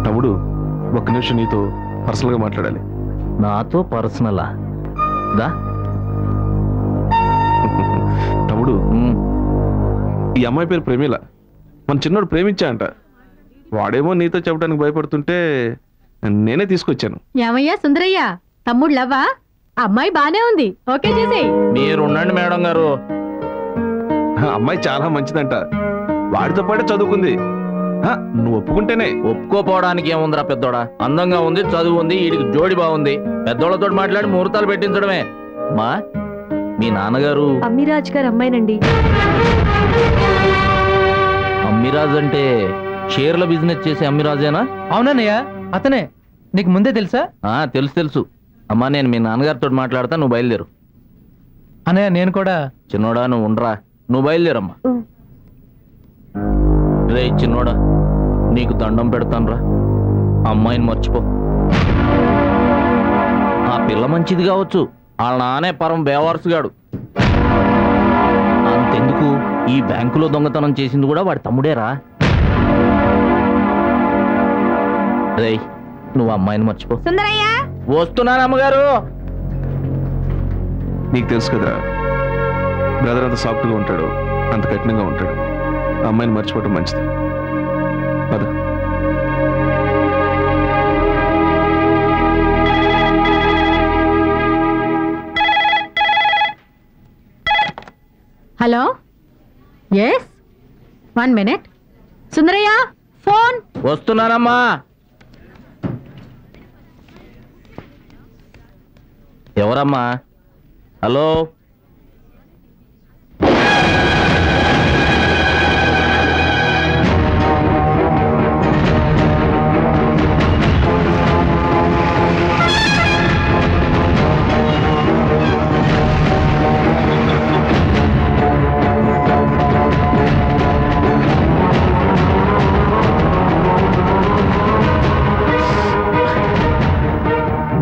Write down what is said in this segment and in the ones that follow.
తమ్ముడు ఒక్క నిమిషం నీతో పర్సనల్గా మాట్లాడాలి. నాతో పర్సనలా? దా. తమ్ముడు, ఈ అమ్మాయి పేరు ప్రేమిల. మన చిన్నోడు ప్రేమించా అంట. వాడేమో నీతో చెప్పడానికి భయపడుతుంటే నేనే తీసుకొచ్చాను. ఏమయ్యా సుందరయ్య, తమ్ముడు లవ్వా? అమ్మాయి బానే ఉంది, ఓకే చేసేయ్. మీరుండండి మేడం గారు. అమ్మాయి చాలా మంచిదంట, వాడితో పాటే చదువుకుంది. నువ్వు ఒప్పుకుంటేనే. ఒప్పుకోపోవడానికి ఏముందిరా పెద్దోడా? అందంగా ఉంది, చదువు ఉంది, వీడికి జోడి బాగుంది. పెద్దోళ్ళతో మాట్లాడి ముహూర్తాలు పెట్టించడమే. మా మీ నాన్నగారు అమ్మిరాజ్ గారు అమ్మాయినండి. అమ్మిరాజ్ అంటే షేర్ల బిజినెస్ చేసే అమ్మిరాజేనా? అవునన్నయ్య, అతనే. నీకు ముందే తెలుసా? తెలుసు తెలుసు. అమ్మా, నేను మీ నాన్నగారితో మాట్లాడతా, నువ్వు బయలుదేరు. అన్నయ్య, నేను కూడా. చిన్నోడా, నువ్వు ఉండరా, నువ్వు బయలుదేరమ్మా. రే చిన్నోడా, నీకు దండం పెడతానురా, అమ్మాయిని మర్చిపో. ఆ పిల్ల మంచిది కావచ్చు, వాళ్ళ నానే పరం బేవారసుగాడు. అంతెందుకు, ఈ బ్యాంకులో దొంగతనం చేసింది కూడా వాడి తమ్ముడేరా. రే, నువ్వు అమ్మాయిని మర్చిపో. సుందరయ్య, వస్తున్నాను అమ్మగారు. నీకు తెలుసు కదా, బ్రదర్ అంత సాఫ్ట్గా ఉంటాడు, అంత కఠినంగా ఉంటాడు. అమ్మాయిని మర్చిపోవటం మంచిది. పద. Hello, yes, 1 minute. Sundarayya, phone. వస్తున్నానమ్మా. ఎవరమ్మా? హలో,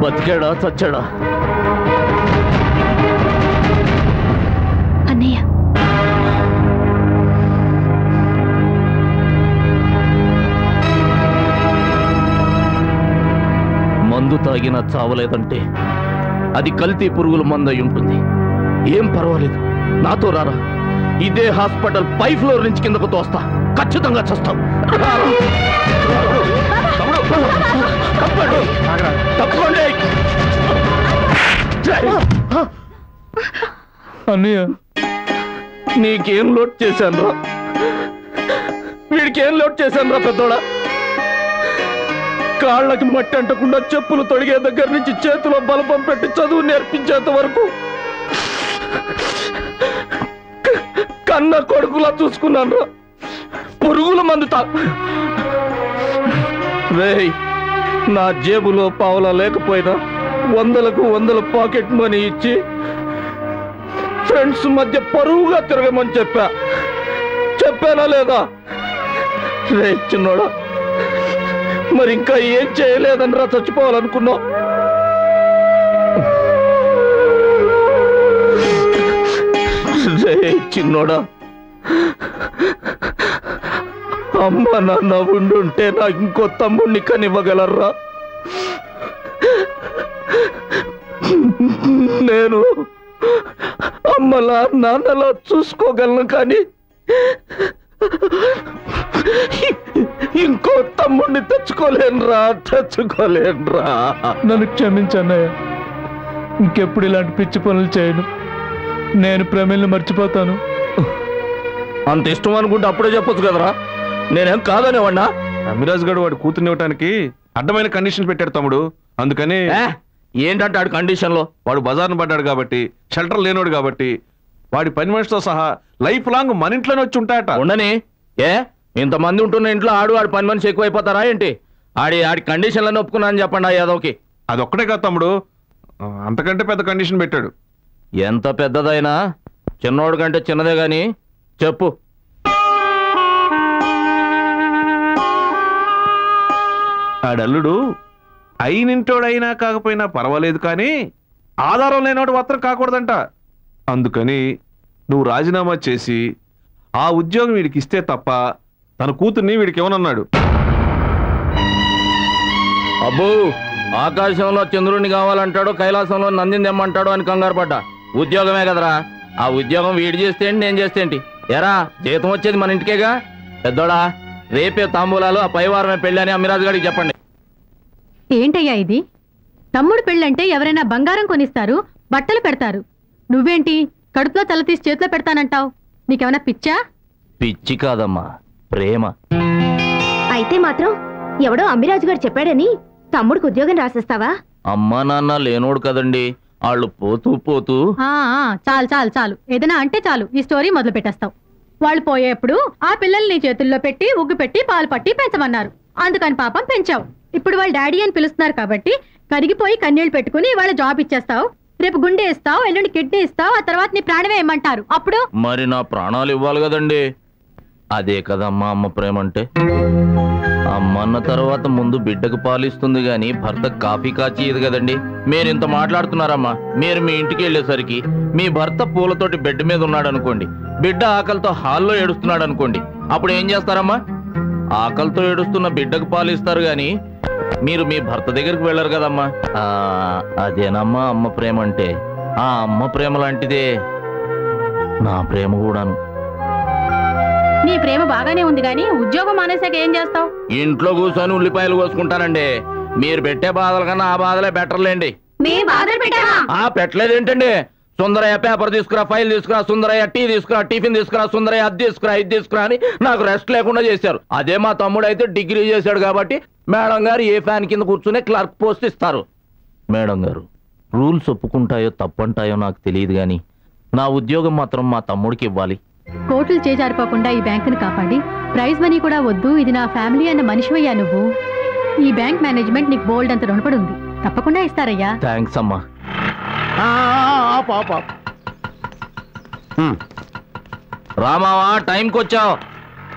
బతికాడా చచ్చాడా? అన్నయ్య, మందు తాగినా చావలేదంటే అది కల్తీ పురుగుల మందు అయి ఉంటుంది. ఏం పర్వాలేదు, నాతో రారా. ఇదే హాస్పిటల్ పై ఫ్లోర్ నుంచి కిందకు తోస్తా, ఖచ్చితంగా చస్తావు. తప్పండి. అన్నయ్య, నీకేం లోడ్ చేశాను రా? వీడికి ఏం లోడ్ చేశాను రా పెద్దోడా? కాళ్ళకి మట్టి అంటకుండా చెప్పులు తొడిగే దగ్గర నుంచి చేతిలో బలపం పెట్టి చదువు నేర్పించేంత వరకు కన్న కొడుకులా చూసుకున్నాను రా. పురుగుల మందు రేయ్, నా జేబులో పావులా లేకపోయినా 100కు 100 పాకెట్ మనీ ఇచ్చి ఫ్రెండ్స్ మధ్య పరువుగా తిరగమని చెప్పానా లేదా? రే చిన్నోడా, మరి ఇంకా ఏం చేయలేదని రా చచ్చిపోవాలనుకున్నావు? రే చిన్నోడా, అమ్మ నాన్న ఉండుంటే నాకు ఇంకో తమ్ముడిని కనివ్వగలరా? నేను అమ్మలా నాన్నలా చూసుకోగలను, కానీ ఇంకో తమ్ముడిని తెచ్చుకోలేనురా. నన్ను క్షమించన్నయ్య, ఇంకెప్పుడు ఇలాంటి పిచ్చి పనులు చేయను. నేను ప్రేమిల్ని మర్చిపోతాను. అంత ఇష్టం అనుకుంటే అప్పుడే చెప్పొచ్చు కదరా. నేనేం కాదనేవాడినా? అమిరాజ్ గడు వాడు కూతుర్ని ఇవ్వటానికి అడ్డమైన కండిషన్ పెట్టాడు తమ్ముడు. అందుకని ఏంటంటే ఆడు కండిషన్లో? వాడు బజార్ను పడ్డాడు కాబట్టి, షెల్టర్ లేనోడు కాబట్టి, వాడి పని మనిషితో సహా లైఫ్ లాంగ్ మన ఇంట్లోనే వచ్చి ఉంటాయట. ఉండని. ఇంతమంది ఉంటున్న ఇంట్లో ఆడి పని మనిషి ఎక్కువైపోతారా ఏంటి? ఆడి కండిషన్లను ఒప్పుకున్నా అని చెప్పండి ఆ యాదవ్కి. అదొక్కడే కాదు తమ్ముడు, అంతకంటే పెద్ద కండిషన్ పెట్టాడు. ఎంత పెద్దదైనా చిన్నోడు కంటే చిన్నదే గాని చెప్పు. ఆడల్లుడు అయినింటోడైనా కాకపోయినా పర్వాలేదు, కానీ ఆధారం లేనోడు మాత్రం కాకూడదంట. అందుకని నువ్వు రాజీనామా చేసి ఆ ఉద్యోగం వీడికి ఇస్తే తప్ప తన కూతుర్ని వీడికి ఇవ్వనన్నాడు. అబ్బో ఆకాశంలో చంద్రుడిని కావాలంటాడు, కైలాసంలో నందిని తెమ్మంటాడు అని కంగారు పడ్డా. ఉద్యోగమే కదరా, ఆ ఉద్యోగం వీడి చేస్తే ఏంటి, నేను చేస్తే ఏంటి? ఎరా జీతం వచ్చేది మన ఇంటికేగా. పెద్దోడా రేపే తాంబూలాలు, ఆ పైవారమే పెళ్ళి అని అమ్మిరాజు గారికి చెప్పండి. ఏంటయ్యా ఇది? తమ్ముడు పెళ్ళంటే ఎవరైనా బంగారం కొనిస్తారు, బట్టలు పెడతారు. నువ్వేంటి కడుపులో తల తీసి చేతిలో పెడతానంటావు? నీకేమైనా పిచ్చా? పిచ్చి కాదమ్మా, ప్రేమ. అయితే మాత్రం ఎవడో అమ్మిరాజు గారు చెప్పాడని తమ్ముడికి ఉద్యోగం రాసేస్తావా? అమ్మా నాన్న లేనోడు కదండి, వాళ్ళు పోతూ పోతూ. చాలు చాలు చాలు, ఏదైనా అంటే చాలు ఈ స్టోరీ మొదలు పెట్టేస్తావు. వాళ్ళు పోయేప్పుడు ఆ పిల్లల్ని నీ చేతుల్లో పెట్టి ఉగ్గు పెట్టి పాలు పట్టి పెంచమన్నారు, అందుకని పాపం పెంచావు. ఇప్పుడు వాళ్ళు డాడీ అని పిలుస్తున్నారు కాబట్టి కరిగిపోయి కన్నీళ్లు పెట్టుకుని వాళ్ళ జాబ్ ఇచ్చేస్తావు. రేపు గుండె ఇస్తావు, ఎల్లుండి కిడ్నీ ఇస్తావు, ఆ తర్వాత నీ ప్రాణమే ఏమంటారు అప్పుడు? మరి నా ప్రాణాలు ఇవ్వాలి కదండి. అదే కదమ్మా అమ్మ ప్రేమ అంటే. అమ్మ అన్న తర్వాత ముందు బిడ్డకు పాలిస్తుంది గాని భర్త కాఫీ కాచేయదు కదండి. మీరు ఇంత మాట్లాడుతున్నారమ్మా, మీరు మీ ఇంటికి వెళ్ళేసరికి మీ భర్త పూలతోటి బెడ్ మీద ఉన్నాడు అనుకోండి, బిడ్డ ఆకలితో హాల్లో ఏడుస్తున్నాడు అనుకోండి, అప్పుడు ఏం చేస్తారమ్మా? ఆకలితో ఏడుస్తున్న బిడ్డకు పాలిస్తారు గాని మీరు మీ భర్త దగ్గరికి వెళ్ళరు కదమ్మా. అదేనమ్మా అమ్మ ప్రేమ అంటే. ఆ అమ్మ ప్రేమ లాంటిదే నా ప్రేమ కూడాను. నీ ప్రేమ బాగానే ఉంది గానీ ఉద్యోగం మానేసాక ఏం చేస్తావు? ఇంట్లో కూర్చొని ఉల్లిపాయలు కోసుకుంటానండి. మీరు పెట్టే బాధల కన్నా ఆ బాధలే బెటర్లేండి. పెట్టలేదేంటండి? సుందరయ్య పేపర్ తీసుకురా, ఫైల్ తీసుకురా, సుందరయ్య టీ తీసుకురా, టిఫిన్ తీసుకురా, సుందరయ్య అది తీసుకురా, ఇది తీసుకురా అని నాకు రెస్ట్ లేకుండా చేశారు. అదే మా తమ్ముడు అయితే డిగ్రీ చేశాడు కాబట్టి మేడం గారు ఏ ఫ్యాన్ కింద కూర్చునే క్లర్క్ పోస్ట్ ఇస్తారు. మేడం గారు రూల్స్ ఒప్పుకుంటాయో తప్పంటాయో నాకు తెలియదు గాని నా ఉద్యోగం మాత్రం మా తమ్ముడికి ఇవ్వాలి. కోట్లు చేజారిపోకుండా ఈ బ్యాంకును కాపాడి ప్రైజ్ మనీ కూడా వద్దు, ఇది నా ఫ్యామిలీ అన్న మనిషివయ్యా నువ్వు. ఈ బ్యాంక్ మేనేజ్మెంట్ నీకు బోల్డ్ అంత రుణపడి ఉంది, తప్పకుండా ఇస్తారయ్యా. థ్యాంక్స్ అమ్మా. రామావా టైంకి వచ్చావు?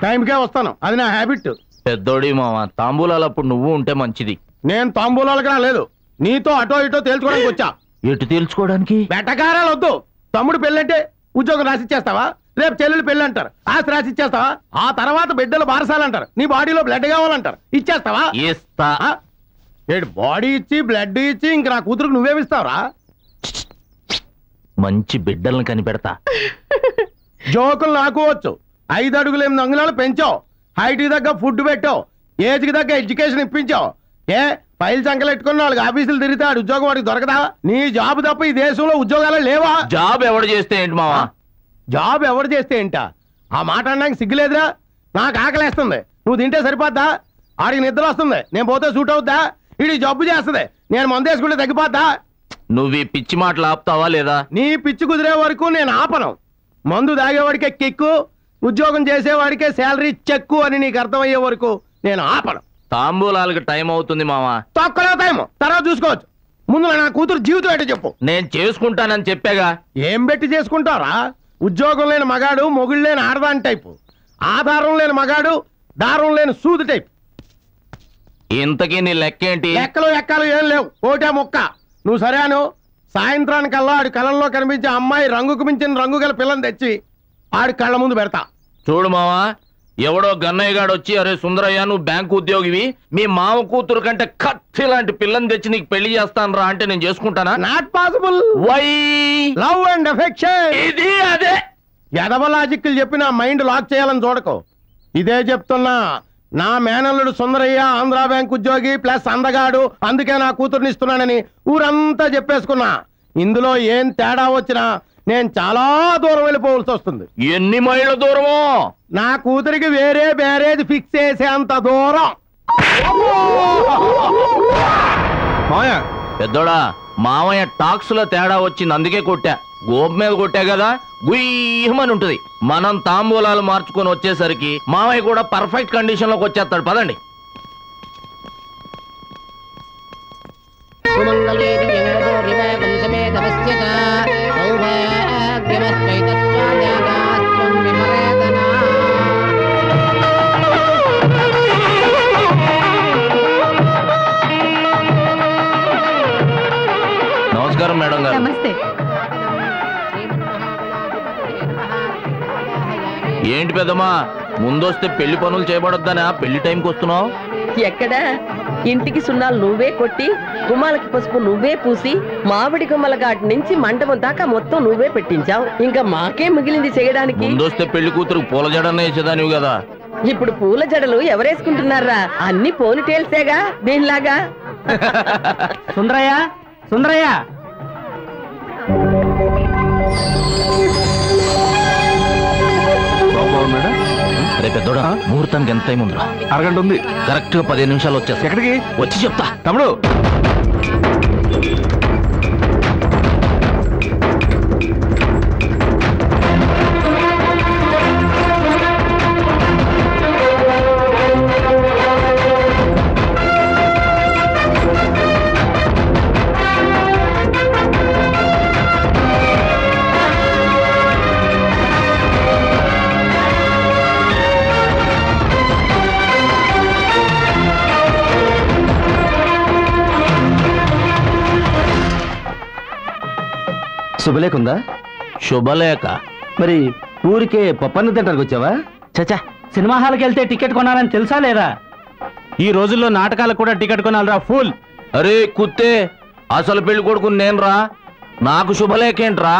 టైంకే వస్తాను, అది నా హ్యాబిట్. పెద్దోడి మావా, తాంబూలాలప్పుడు నువ్వు ఉంటే మంచిది. నేను తాంబూలాలుగా లేదు, నీతో అటో ఇటో తేల్చుకోవడానికి వచ్చా. ఎటు తేల్చుకోవడానికి? బెటకారాలు వద్దు. తమ్ముడు పెళ్ళంటే ఉద్యోగం రాసిచ్చేస్తావా? రేపు చెల్లెలు పెళ్ళి అంటారు, ఆస్తి రాసిచ్చేస్తావా? ఆ తర్వాత బిడ్డలు బారసాలంటారు, నీ బాడీలో బ్లడ్ కావాలంటారు, ఇచ్చేస్తావా? ఇస్తా. ఏడు బాడీ ఇచ్చి బ్లడ్ ఇచ్చి ఇంక నా కూతురుకు నువ్వేమిస్తావురా? మంచి బిడ్డల్ని కనిపెడతా. జోకులు నాకు వచ్చు. 5 అడుగులు 8 అంగుళాలు పెంచావు, హైట్ కి తగ్గ ఫుడ్ పెట్టావు, ఏజ్ కి తగ్గ ఎడ్యుకేషన్ ఇప్పించావు. ఫైల్ సంకలెట్టుకుని 4 ఆఫీసులు తిరిగితే ఉద్యోగం వాడికి దొరకదా? నీ జాబ్ తప్ప ఈ దేశంలో ఉద్యోగాలే లేవా? జాబ్ ఎవడు చేస్తే ఏంటి మావా? జాబ్ ఎవరు చేస్తే ఏంటా? ఆ మాట అనడానికి సిగ్గులేదురా? నాకు ఆకలేస్తుంది, నువ్వు తింటే సరిపోద్దా? ఆడికి నిద్ర వస్తుంది, నేను పోతే సూట్ అవుద్దా? ఇది జబ్బు చేస్తుంది, నేను మందేసుకుంటే తగ్గిపోద్దా? నువ్వు ఈ పిచ్చి మాటలు ఆపుతావా లేదా? నీ పిచ్చి కుదిరే వరకు నేను ఆపను. మందు తాగేవాడికే కిక్కు, ఉద్యోగం చేసేవాడికే శాలరీ చెక్కు అని నీకు అర్థమయ్యే వరకు నేను ఆపను. తాంబూలాలకు టైం అవుతుంది మావా. తక్కువ టైం తర్వాత చూసుకోవచ్చు, ముందు నా కూతురు జీవితం ఏంటో చెప్పు. నేను చేసుకుంటానని చెప్పాగా. ఏం పెట్టి చేసుకుంటారా? ఉద్యోగం లేని మగాడు, మొగుడు లేని ఆడదాని టైపు, ఆధారం లేని మగాడు, దారం లేని సూది టైపు. ఇంతకీ నీ లెక్కేంటి? లెక్కలు ఎక్కలు ఏం లేవు, ఓటే మొక్క. నువ్వు సరేను, సాయంత్రానికల్లా ఆడి కళ్ళల్లో కనిపించే అమ్మాయి రంగుకు మించిన రంగు గల పిల్లని తెచ్చి ఆడి కళ్ళ ముందు పెడతా. చూడు మావా, ఎవడో గన్నయ్య గాడు వచ్చి అరే సుందరయ్య నువ్వు బ్యాంకు ఉద్యోగివి, మీ మామ కూతురు కంటే కత్తి లాంటి పిల్లని తెచ్చి నీకు పెళ్లి చేస్తాను రా అంటే నేను చేసుకుంటానా? Not possible. Why? Love and affection. ఇది అదే ఎదవ లాజిక్లు చెప్పి నా మైండ్ లాక్ చేయాలని చూడకు. ఇదే చెప్తున్నా, నా మేనల్లుడు సుందరయ్య ఆంధ్రా బ్యాంక్ ఉద్యోగి ప్లస్ అందగాడు, అందుకే నా కూతుర్ని ఇస్తున్నానని ఊరంతా చెప్పేసుకున్నా. ఇందులో ఏం తేడా వచ్చినా నేను చాలా దూరం వెళ్ళిపోవలసి వస్తుంది. ఎన్ని మైళ్ళ దూరమో? నా కూతురికి వేరే బ్యారేజ్ ఫిక్స్ చేసేంత దూరం. పెద్దోడా, మామయ్య టాక్స్ లో తేడా వచ్చింది అందుకే కొట్టా. గోపు మీద కొట్టా కదా, గుయ్యమని ఉంటది. మనం తాంబూలాలు మార్చుకొని వచ్చేసరికి మామయ్య కూడా పర్ఫెక్ట్ కండిషన్ లోకి వచ్చేస్తాడు. పదండి. నమస్కారం మేడం గారు. నమస్తే. ఏంటి పెద్దమ్మా, ముందొస్తే పెళ్లి పనులు చేయబడొద్దనా పెళ్లి టైంకి వస్తున్నావు? ఎక్కడా ఇంటికి సున్నాలు నువ్వే కొట్టి గుమ్మాలకి పసుపు నువ్వే పూసి మామిడి గుమ్మల ఘాటు నుంచి మండపం దాకా మొత్తం నువ్వే పెట్టించావు. ఇంకా మాకే మిగిలింది చేయడానికి. ముందొస్తే పెళ్లి కూతురు పూల జడనే వేసేదానివి కదా. ఇప్పుడు పూల జడలు ఎవరేసుకుంటున్నారా? అన్ని పోని టేల్సేగా దీనిలాగా. సుందరయ్య సుందరయ్య బాగున్నాడా? రే పెద్దోడా, ముహూర్తానికి ఎంత టైం ఉందిరా? అరగంట ఉంది. కరెక్ట్ గా 15 నిమిషాలు వచ్చేస్తా. ఎక్కడికి? వచ్చి చెప్తా. తమ్ముడు శుభలేఖ ఉందా? శుభలేఖ మరి ఊరికే పప్పన్ను తింటానికి వచ్చావా? చచ్చా, సినిమా హాల్కి వెళ్తే టికెట్ కొనాలని తెలుసా లేదా? ఈ రోజుల్లో నాటకాలకు కూడా టికెట్ కొనాలిరా ఫూల్. అరే కుత్తే, అసలు పెళ్లి కొడుకు నేను రా. నాకు శుభలేఖ ఏంట్రా?